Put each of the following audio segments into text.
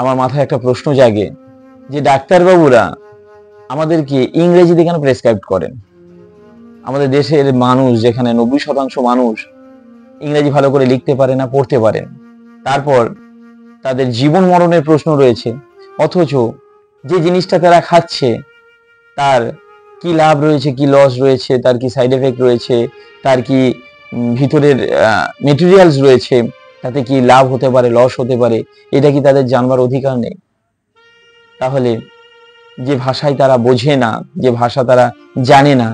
আমার মাথায় একটা প্রশ্ন জাগে যে ডাক্তারবাবুরা আমাদেরকে ইংরেজিতে কেন প্রেসক্রাইব করেন? আমাদের দেশের মানুষ, যেখানে 90% মানুষ ইংরেজি ভালো করে লিখতে পারে না, পড়তে পারে না, তারপর তাদের জীবন মরণের প্রশ্ন রয়েছে, অথচ যে জিনিসটা তারা খাচ্ছে তার কি লাভ রয়েছে, কি লস রয়েছে, তার কি সাইড এফেক্ট রয়েছে, তার কি ভিতরের মেটেরিয়ালস রয়েছে, তাতে কি লাভ হতে পারে, লস হতে পারে, এটা কি তাদের জানবার অধিকার নেই? তাহলে যে ভাষায় তারা বোঝে না, যে ভাষা তারা জানে না,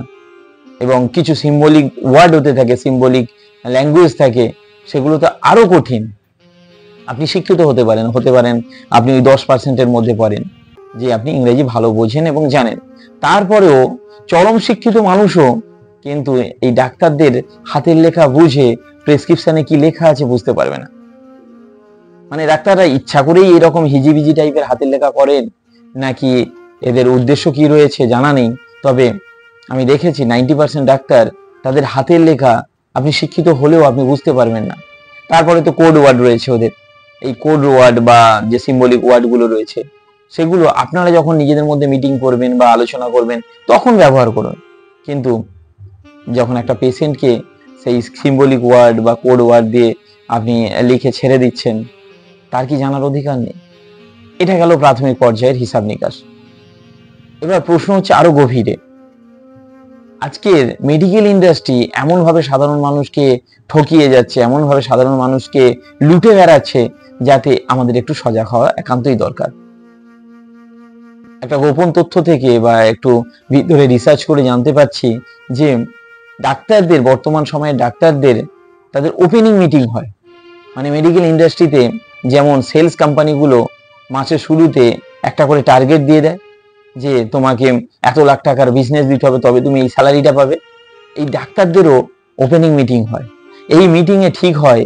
এবং কিছু সিম্বলিক ওয়ার্ড হতে থাকে, সিম্বলিক ল্যাঙ্গুয়েজ থাকে, সেগুলো তো আরো কঠিন। আপনি শিক্ষিত হতে পারেন, আপনি ওই 10%-এর মধ্যে পড়েন যে আপনি ইংরেজি ভালো বোঝেন এবং জানেন, তারপরেও চরম শিক্ষিত মানুষও কিন্তু এই ডাক্তারদের হাতের লেখা বুঝে প্রেসক্রিপশনে কি লেখা আছে বুঝতে পারবে না। মানে ডাক্তাররা ইচ্ছা করেই এরকম হিজিবিজি টাইপের হাতের লেখা করেন, নাকি এদের উদ্দেশ্য কি রয়েছে জানা নেই। তবে আমি দেখেছি 90% ডাক্তার, তাদের হাতের লেখা আপনি শিক্ষিত হলেও আপনি বুঝতে পারবেন না। তারপরে তো কোড ওয়ার্ড রয়েছে ওদের, এই কোড ওয়ার্ড বা যে সিম্বলিক ওয়ার্ড গুলো রয়েছে, সেগুলো আপনারা যখন নিজেদের মধ্যে মিটিং করবেন বা আলোচনা করবেন তখন ব্যবহার করুন। কিন্তু যখন একটা পেশেন্টকে সেই সিম্বলিক ওয়ার্ড বা কোড ওয়ার্ড দিয়ে আপনি লিখে ছেড়ে দিচ্ছেন, তার কি জানার অধিকার নেই? এটা গেল প্রাথমিক পর্যায়ের হিসাব নিকাশ। এবার প্রশ্ন হচ্ছে আরো গভীরে। আজকের মেডিকেল ইন্ডাস্ট্রি এমন ভাবে সাধারণ মানুষকে ঠকিয়ে যাচ্ছে, এমন ভাবে সাধারণ মানুষকে লুটে বেড়াচ্ছে, যাতে আমাদের একটু সজাগ হওয়া একান্তই দরকার। একটা গোপন তথ্য থেকে বা একটু ভিতরে রিসার্চ করে জানতে পারছি যে ডাক্তারদের, বর্তমান সময়ে ডাক্তারদের তাদের ওপেনিং মিটিং হয়। মানে মেডিকেল ইন্ডাস্ট্রিতে যেমন সেলস কোম্পানিগুলো মাসের শুরুতে একটা করে টার্গেট দিয়ে দেয় যে তোমাকে এত লাখ টাকার বিজনেস দিতে হবে, তবে তুমি এই স্যালারিটা পাবে। এই ডাক্তারদেরও ওপেনিং মিটিং হয়। এই মিটিংয়ে ঠিক হয়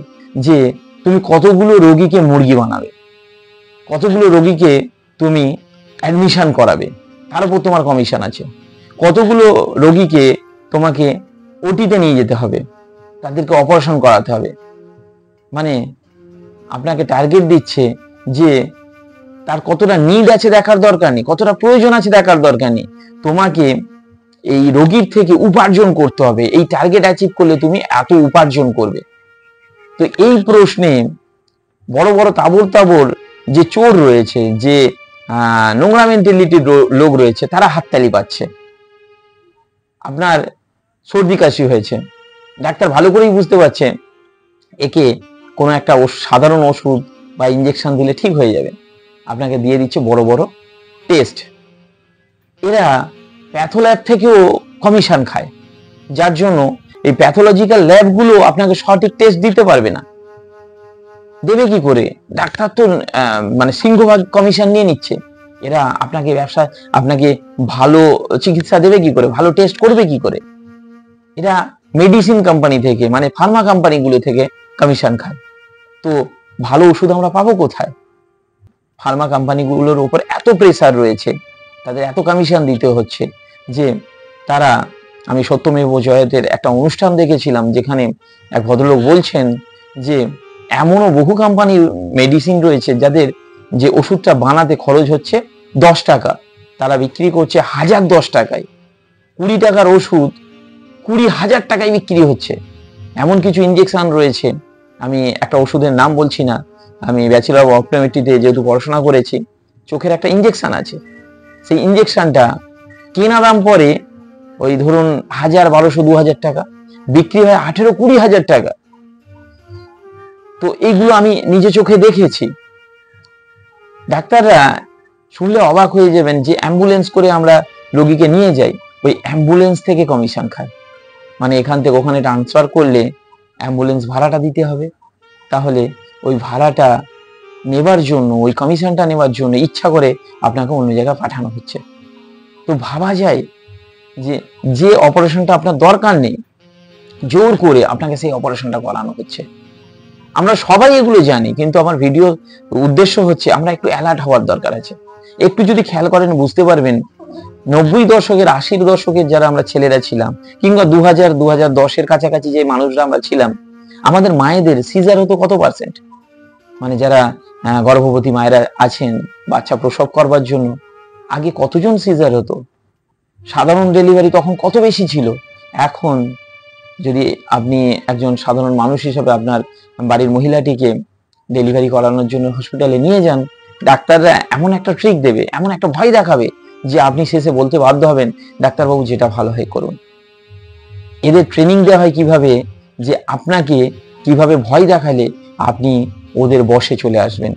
যে তুমি কতগুলো রোগীকে মুরগি বানাবে, কতগুলো রোগীকে তুমি অ্যাডমিশন করাবে, তার উপর তোমার কমিশন আছে, কতগুলো রোগীকে তোমাকে ওটিতে নিয়ে যেতে হবে, তাদেরকে অপারেশন করাতে হবে। মানে আপনাকে টার্গেট দিচ্ছে যে তার কতটা নিড আছে দেখার দরকার নেই, কতটা প্রয়োজন আছে দেখার দরকার নেই, তোমাকে এই রোগীর থেকে উপার্জন করতে হবে। এই টার্গেট অ্যাচিভ করলে তুমি এত উপার্জন করবে। তো এই প্রশ্নে বড় বড় তাবর যে চোর রয়েছে, যে নোংরা মেন্টালিটির লোক রয়েছে, তারা হাততালি পাচ্ছে। আপনার সর্দি কাশি হয়েছে, ডাক্তার ভালো করেই বুঝতে পারছে একে কোনো একটা সাধারণ ওষুধ বা ইঞ্জেকশন দিলে ঠিক হয়ে যাবে, আপনাকে দিয়ে দিচ্ছে বড় বড় টেস্ট। এরা প্যাথো ল্যাব থেকেও কমিশন খায়, যার জন্য এই প্যাথোলজিক্যাল ল্যাবগুলো আপনাকে সঠিক টেস্ট দিতে পারবে না। দেবে কি করে? ডাক্তার তো মানে সিংহভাগ কমিশন নিয়ে নিচ্ছে। এরা আপনাকে ভালো চিকিৎসা দেবে কি করে, ভালো টেস্ট করবে কি করে? এরা মেডিসিন কোম্পানি থেকে, মানে ফার্মা কোম্পানিগুলো থেকে কমিশন খায়। তো ভালো ওষুধ আমরা পাবো কোথায়? ফার্মা কোম্পানিগুলোর উপর এত প্রেসার রয়েছে, তাদের এত কমিশন দিতে হচ্ছে যে তারা, আমি সত্যমেব জয়তের একটা অনুষ্ঠান দেখেছিলাম যেখানে এক ভদ্রলোক বলছেন যে এমনও বহু কোম্পানির মেডিসিন রয়েছে যাদের যে ওষুধটা বানাতে খরচ হচ্ছে 10 টাকা, তারা বিক্রি করছে 1010 টাকায়। 20 টাকার ওষুধ 20,000 টাকায় বিক্রি হচ্ছে। এমন কিছু ইঞ্জেকশন রয়েছে, আমি একটা ওষুধের নাম বলছি না, আমি ব্যাচেলর অফ অপটোমেট্রিতে যেহেতু পড়াশোনা করেছি, চোখের একটা ইঞ্জেকশন আছে, সেই ইঞ্জেকশনটা কেনা দাম পড়ে ওই ধরুন 1000, 1200, 2000 টাকা, বিক্রি হয় 18-20 হাজার টাকা। তো এইগুলো আমি নিজে চোখে দেখেছি। ডাক্তাররা শুনলে অবাক হয়ে যাবেন যে অ্যাম্বুলেন্স করে আমরা রোগীকে নিয়ে যাই, ওই অ্যাম্বুলেন্স থেকে কমিশন খায়। মানে এখান থেকে ওখানে ট্রান্সফার করলে অ্যাম্বুলেন্স ভাড়াটা দিতে হবে, তাহলে ওই ভাড়াটা নেবার জন্য, ওই কমিশনটা নেবার জন্য ইচ্ছা করে আপনাকে অন্য জায়গায় পাঠানো হচ্ছে। তো ভাবা যায় যে যে অপারেশনটা আপনার দরকার নেই, জোর করে আপনাকে সেই অপারেশনটা করানো হচ্ছে। আমরা সবাই এগুলো জানি, কিন্তু আমার ভিডিও উদ্দেশ্য হচ্ছে আমরা একটু অ্যালার্ট হওয়ার দরকার আছে। একটু যদি খেয়াল করেন বুঝতে পারবেন, 90 দশকের 80 দশকের যারা আমরা ছেলেরা ছিলাম, কিংবা 2000-2010-এর কাছাকাছি যে মানুষরা আমরা ছিলাম, আমাদের মায়েদের সিজার হতো কত %? মানে যারা গর্ভবতী মায়েরা আছেন বাচ্চা প্রসব করবার জন্য, আগে কতজন সিজার হতো, সাধারণ ডেলিভারি তখন কত বেশি ছিল। এখন যদি আপনি একজন সাধারণ মানুষ হিসেবে আপনার বাড়ির মহিলাটিকে ডেলিভারি করানোর জন্য হসপিটালে নিয়ে যান, ডাক্তাররা এমন একটা ট্রিক দেবে, এমন একটা ভয় দেখাবে যে আপনি শেষে বলতে বাধ্য হবেন, ডাক্তারবাবু যেটা ভালো হয় করুন। এদের ট্রেনিং দেওয়া হয় কিভাবে, যে আপনাকে কিভাবে ভয় দেখালে আপনি ওদের বশে চলে আসবেন।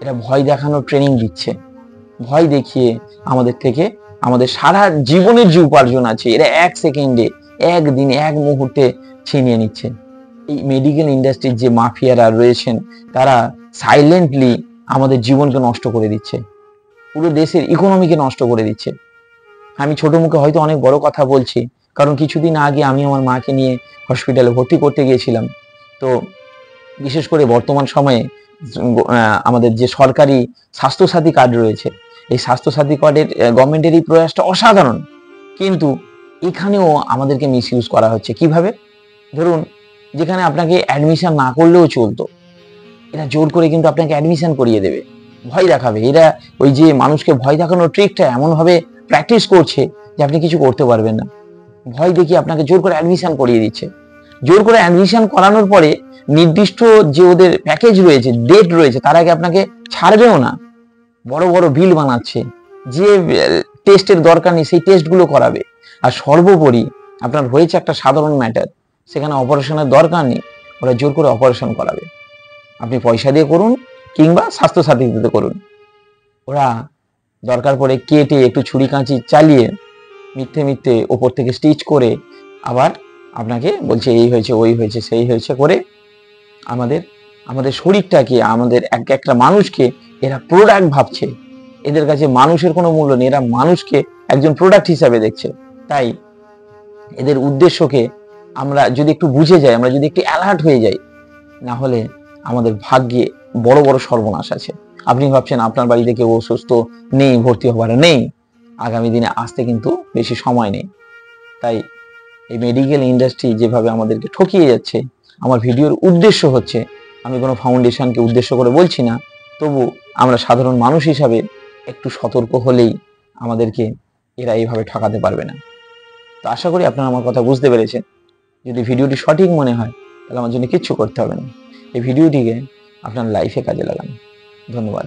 এটা ভয় দেখানোর ট্রেনিং দিচ্ছে, ভয় দেখিয়ে আমাদের থেকে আমাদের সারা জীবনের যে উপার্জন আছে এরা এক সেকেন্ডে, একদিনে, এক মুহূর্তে ছিনিয়ে নিচ্ছে। এই মেডিকেল ইন্ডাস্ট্রির যে মাফিয়ারা রয়েছেন তারা সাইলেন্টলি আমাদের জীবনকে নষ্ট করে দিচ্ছে, পুরো দেশের ইকোনমিকে নষ্ট করে দিচ্ছে। আমি ছোট মুখে হয়তো অনেক বড় কথা বলছি, কারণ কিছুদিন আগে আমি আমার মাকে নিয়ে হসপিটালে ভর্তি করতে গিয়েছিলাম। তো বিশেষ করে বর্তমান সময়ে আমাদের যে সরকারি স্বাস্থ্যসাথী কার্ড রয়েছে, এই স্বাস্থ্যসাথী কার্ডের গভর্নমেন্টের এই প্রয়াসটা অসাধারণ, কিন্তু এখানেও আমাদেরকে মিসইউজ করা হচ্ছে। কিভাবে? ধরুন, যেখানে আপনাকে অ্যাডমিশন না করলেও চলতো, এরা জোর করে কিন্তু আপনাকে অ্যাডমিশন করিয়ে দেবে, ভয় দেখাবে। এরা ওই যে মানুষকে ভয় দেখানোর ট্রিকটা এমনভাবে প্র্যাকটিস করছে যে আপনি কিছু করতে পারবেন না। ভয় দেখিয়ে আপনাকে জোর করে অ্যাডমিশন করিয়ে দিচ্ছে। জোর করে অ্যাডমিশন করানোর পরে নির্দিষ্ট যে ওদের প্যাকেজ রয়েছে, ডেট রয়েছে, তার আগে আপনাকে ছাড়বেও না। বড় বড় বিল বানাচ্ছে, যে টেস্টের দরকার নেই সেই টেস্টগুলো করাবে। আর সর্বোপরি আপনার হয়েছে একটা সাধারণ ম্যাটার, সেখানে অপারেশনের দরকার নেই, ওরা জোর করে অপারেশন করাবে। আপনি পয়সা দিয়ে করুন কিংবা স্বাস্থ্যসাথীতে করুন, ওরা দরকার পড়ে কেটে একটু ছুরি কাঁচি চালিয়ে মিথ্যে মিথ্যে ওপর থেকে স্টিচ করে আবার আপনাকে বলছে এই হয়েছে, ওই হয়েছে, সেই হয়েছে করে আমাদের শরীরটাকে, আমাদের একটা মানুষকে এরা প্রোডাক্ট ভাবছে। এদের কাছে মানুষের কোনো মূল্য নেই, এরা মানুষকে একজন প্রোডাক্ট হিসাবে দেখছে। তাই এদের উদ্দেশ্যকে আমরা যদি একটু বুঝে যাই, আমরা যদি একটু অ্যালার্ট হয়ে যাই, না হলে আমাদের ভাগ্যে বড় বড় সর্বনাশ আছে। আপনি ভাবছেন আপনার বাড়িতে কেউ অসুস্থ নেই, ভর্তি হবার নেই, আগামী দিনে আসতে কিন্তু বেশি সময় নেই। তাই এই মেডিকেল ইন্ডাস্ট্রি যেভাবে আমাদেরকে ঠকিয়ে যাচ্ছে, আমার ভিডিওর উদ্দেশ্য হচ্ছে, আমি কোনো ফাউন্ডেশনকে উদ্দেশ্য করে বলছি না, তবু আমরা সাধারণ মানুষ হিসাবে একটু সতর্ক হলেই আমাদেরকে এরা এইভাবে ঠকাতে পারবে না। তো আশা করি আপনারা আমার কথা বুঝতে পেরেছেন। যদি ভিডিওটি সঠিক মনে হয় তাহলে আমার জন্য কিচ্ছু করতে হবে না, এই ভিডিওটিকে আপনার লাইফে কাজে লাগান। ধন্যবাদ।